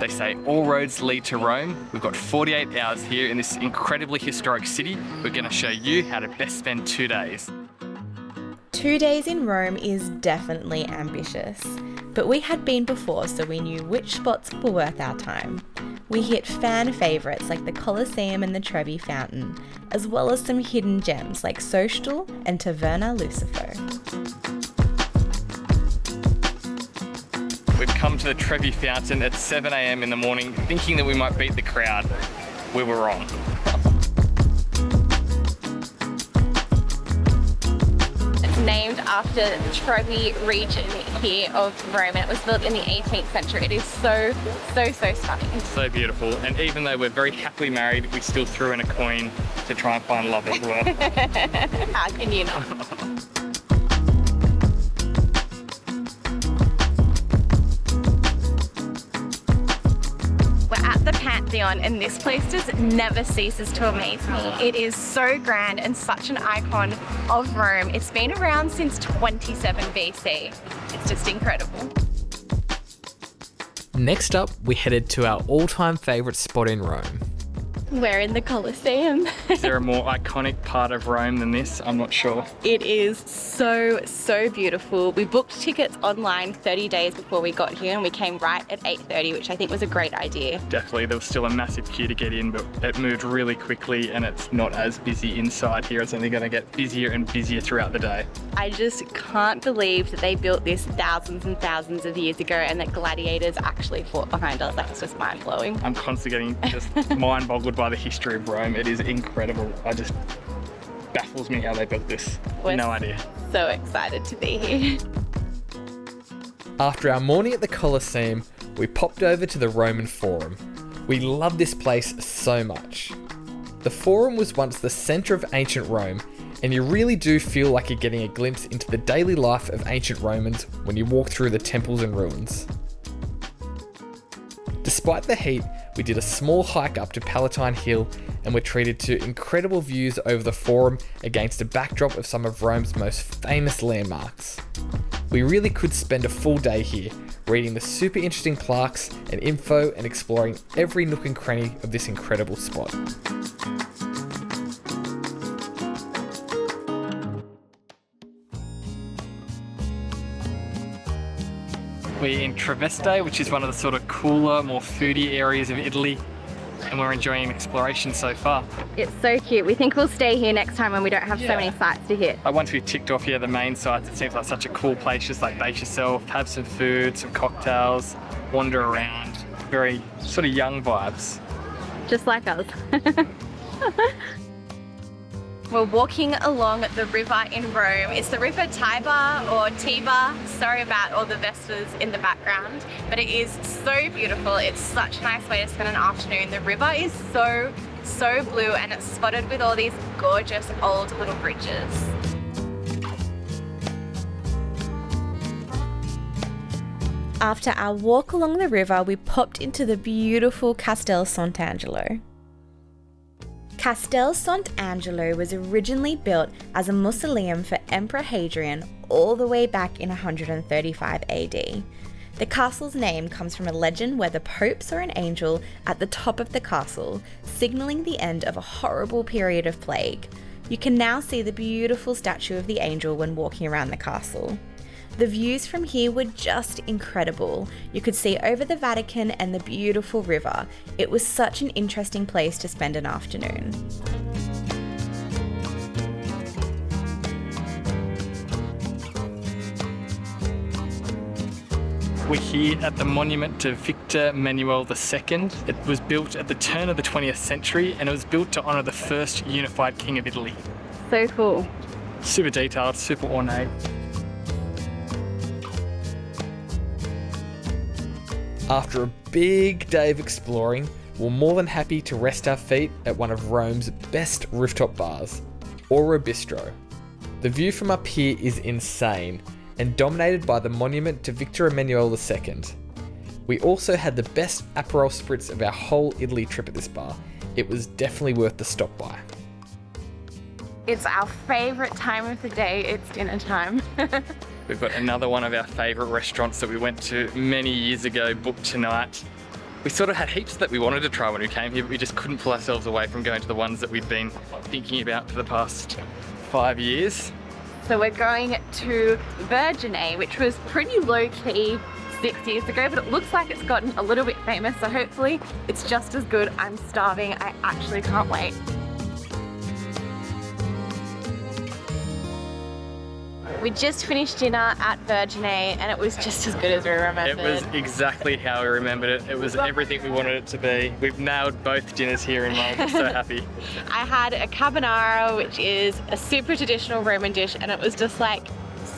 They say all roads lead to Rome. We've got 48 hours here in this incredibly historic city. We're going to show you how to best spend 2 days. 2 days in Rome is definitely ambitious, but we had been before, so we knew which spots were worth our time. We hit fan favourites like the Colosseum and the Trevi Fountain, as well as some hidden gems like Schostal and Taverna Lucifero. We've come to the Trevi Fountain at 7 a.m. in the morning, thinking that we might beat the crowd. We were wrong. Named after the Trevi region here of Rome, and it was built in the 18th century. It is so stunning. It's so beautiful, and even though we're very happily married, we still threw in a coin to try and find love as well. How can you not? The Pantheon, and this place just never ceases to amaze me. It is so grand and such an icon of Rome. It's been around since 27 BC. It's just incredible. Next up, we headed to our all-time favourite spot in Rome. We're in the Colosseum. Is there a more iconic part of Rome than this? I'm not sure. It is so beautiful. We booked tickets online 30 days before we got here, and we came right at 8:30, which I think was a great idea. Definitely, there was still a massive queue to get in, but it moved really quickly and it's not as busy inside here. It's only going to get busier and busier throughout the day. I just can't believe that they built this thousands and thousands of years ago and that gladiators actually fought behind us. Like, it's just mind-blowing. I'm constantly getting just mind-boggled by the history of Rome. It is incredible. It just baffles me how they built this. No idea. So excited to be here. After our morning at the Colosseum, we popped over to the Roman Forum. We love this place so much. The Forum was once the centre of ancient Rome, and you really do feel like you're getting a glimpse into the daily life of ancient Romans when you walk through the temples and ruins. Despite the heat, we did a small hike up to Palatine Hill and were treated to incredible views over the Forum against a backdrop of some of Rome's most famous landmarks. We really could spend a full day here, reading the super interesting plaques and info and exploring every nook and cranny of this incredible spot. We're in Trieste, which is one of the sort of cooler, more foodie areas of Italy, and we're enjoying exploration so far. It's so cute. We think we'll stay here next time when we don't have so many sites to hit. Once we've ticked off here the main sites, it seems like such a cool place. Just like base yourself, have some food, some cocktails, wander around. Very sort of young vibes. Just like us. We're walking along the river in Rome. It's the river Tiber or Tiber. Sorry about all the Vespas in the background, but it is so beautiful. It's such a nice way to spend an afternoon. The river is so blue, and it's spotted with all these gorgeous old little bridges. After our walk along the river, we popped into the beautiful Castel Sant'Angelo. Castel Sant'Angelo was originally built as a mausoleum for Emperor Hadrian all the way back in 135 AD. The castle's name comes from a legend where the Pope saw an angel at the top of the castle, signalling the end of a horrible period of plague. You can now see the beautiful statue of the angel when walking around the castle. The views from here were just incredible. You could see over the Vatican and the beautiful river. It was such an interesting place to spend an afternoon. We're here at the monument to Victor Emmanuel II. It was built at the turn of the 20th century, and it was built to honour the first unified king of Italy. So cool. Super detailed, super ornate. After a big day of exploring, we're more than happy to rest our feet at one of Rome's best rooftop bars, Oro Bistro. The view from up here is insane and dominated by the monument to Victor Emmanuel II. We also had the best Aperol spritz of our whole Italy trip at this bar. It was definitely worth the stop by. It's our favourite time of the day. It's dinner time. We've got another one of our favourite restaurants that we went to many years ago, booked tonight. We sort of had heaps that we wanted to try when we came here, but we just couldn't pull ourselves away from going to the ones that we'd been thinking about for the past 5 years. So we're going to Virginiae, which was pretty low-key 6 years ago, but it looks like it's gotten a little bit famous, so hopefully it's just as good. I'm starving. I actually can't wait. We just finished dinner at Virginiae and it was just as good as we remembered. It was exactly how we remembered it. It was everything we wanted it to be. We've nailed both dinners here in Rome. I'm so happy. I had a carbonara, which is a super traditional Roman dish, and it was just like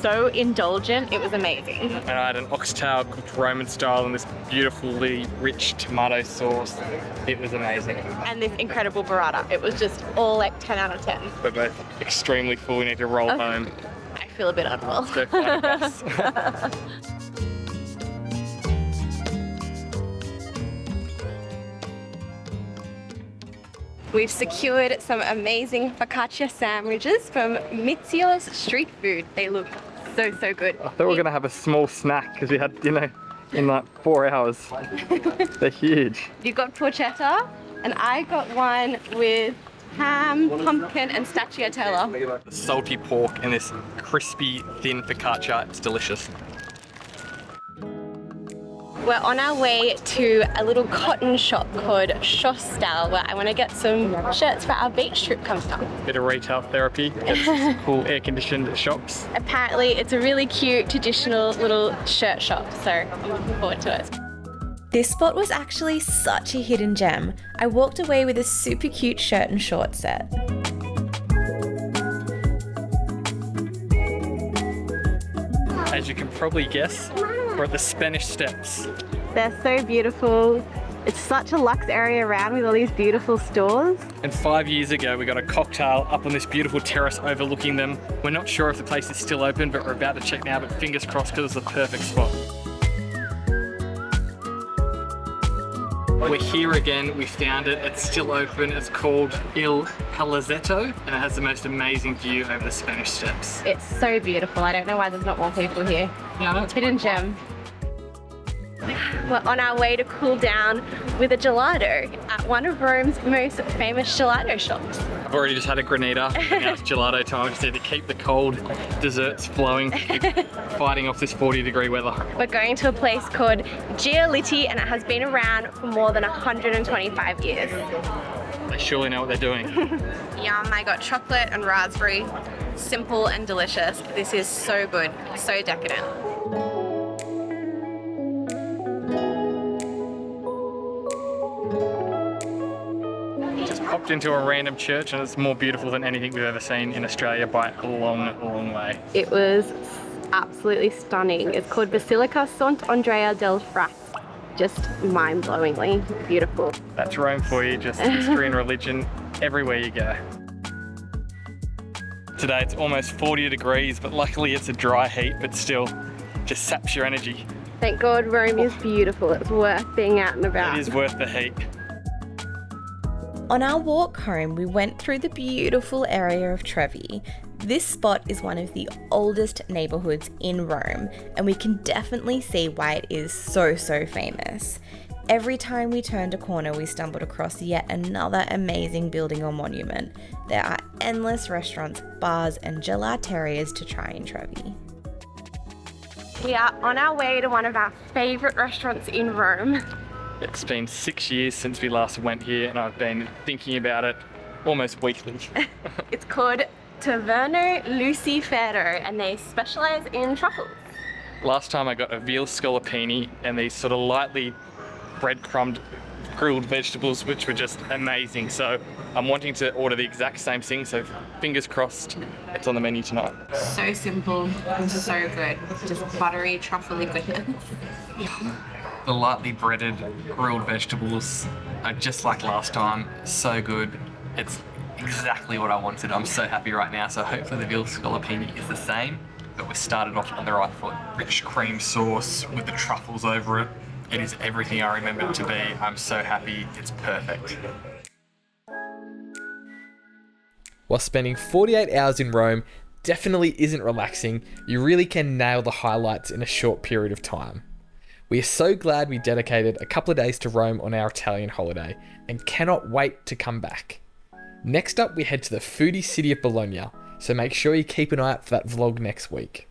so indulgent. It was amazing. And I had an oxtail cooked Roman style and this beautifully rich tomato sauce. It was amazing. And this incredible burrata. It was just all like 10 out of 10. We're both extremely full. We need to roll home. I feel a bit unwell. Go find a bus. We've secured some amazing focaccia sandwiches from Mizio's street food. They look so, so good. I thought we were going to have a small snack because we had dinner in like 4 hours. They're huge. You got porchetta and I got one with ham, pumpkin and stracciatella. Salty pork and this crispy, thin focaccia. It's delicious. We're on our way to a little cotton shop called Schostal, where I want to get some shirts for our beach trip coming up. Bit of retail therapy, get some cool air-conditioned shops. Apparently it's a really cute traditional little shirt shop, so I'm looking forward to it. This spot was actually such a hidden gem. I walked away with a super cute shirt and short set. As you can probably guess, we're at the Spanish Steps. They're so beautiful. It's such a luxe area around with all these beautiful stores. And 5 years ago, we got a cocktail up on this beautiful terrace overlooking them. We're not sure if the place is still open, but we're about to check now, but fingers crossed because it's the perfect spot. We're here again, we found it, it's still open. It's called Il Palazzetto and it has the most amazing view over the Spanish Steps. It's so beautiful. I don't know why there's not more people here. Yeah, that's Hidden gem. We're on our way to cool down with a gelato at one of Rome's most famous gelato shops. I've already just had a granita, now it's gelato time. I just need to keep the cold desserts flowing, keep fighting off this 40-degree weather. We're going to a place called Giolitti and it has been around for more than 125 years. They surely know what they're doing. Yum, I got chocolate and raspberry. Simple and delicious. This is so good, so decadent. Popped into a random church and it's more beautiful than anything we've ever seen in Australia by a long, long way. It was absolutely stunning. It's called Basilica Sant'Andrea del Frate. Just mind-blowingly beautiful. That's Rome for you, just history and religion everywhere you go. Today it's almost 40 degrees, but luckily it's a dry heat, but still just saps your energy. Thank God Rome is beautiful. It's worth being out and about. It is worth the heat. On our walk home, we went through the beautiful area of Trevi. This spot is one of the oldest neighborhoods in Rome, and we can definitely see why it is so, so famous. Every time we turned a corner, we stumbled across yet another amazing building or monument. There are endless restaurants, bars, and gelaterias to try in Trevi. We are on our way to one of our favorite restaurants in Rome. It's been 6 years since we last went here and I've been thinking about it almost weekly. It's called Taverna Lucifero and they specialize in truffles. Last time I got a veal scallopini and these sort of lightly breadcrumbed grilled vegetables, which were just amazing. So I'm wanting to order the exact same thing, so fingers crossed it's on the menu tonight. So simple and so good. Just buttery, truffly goodness. The lightly breaded grilled vegetables are just like last time, so good. It's exactly what I wanted. I'm so happy right now, so hopefully the veal scallopini is the same, but we started off on the right foot. Rich cream sauce with the truffles over it. It is everything I remember it to be. I'm so happy, it's perfect. While spending 48 hours in Rome definitely isn't relaxing, you really can nail the highlights in a short period of time. We are so glad we dedicated a couple of days to Rome on our Italian holiday and cannot wait to come back. Next up, we head to the foodie city of Bologna, so make sure you keep an eye out for that vlog next week.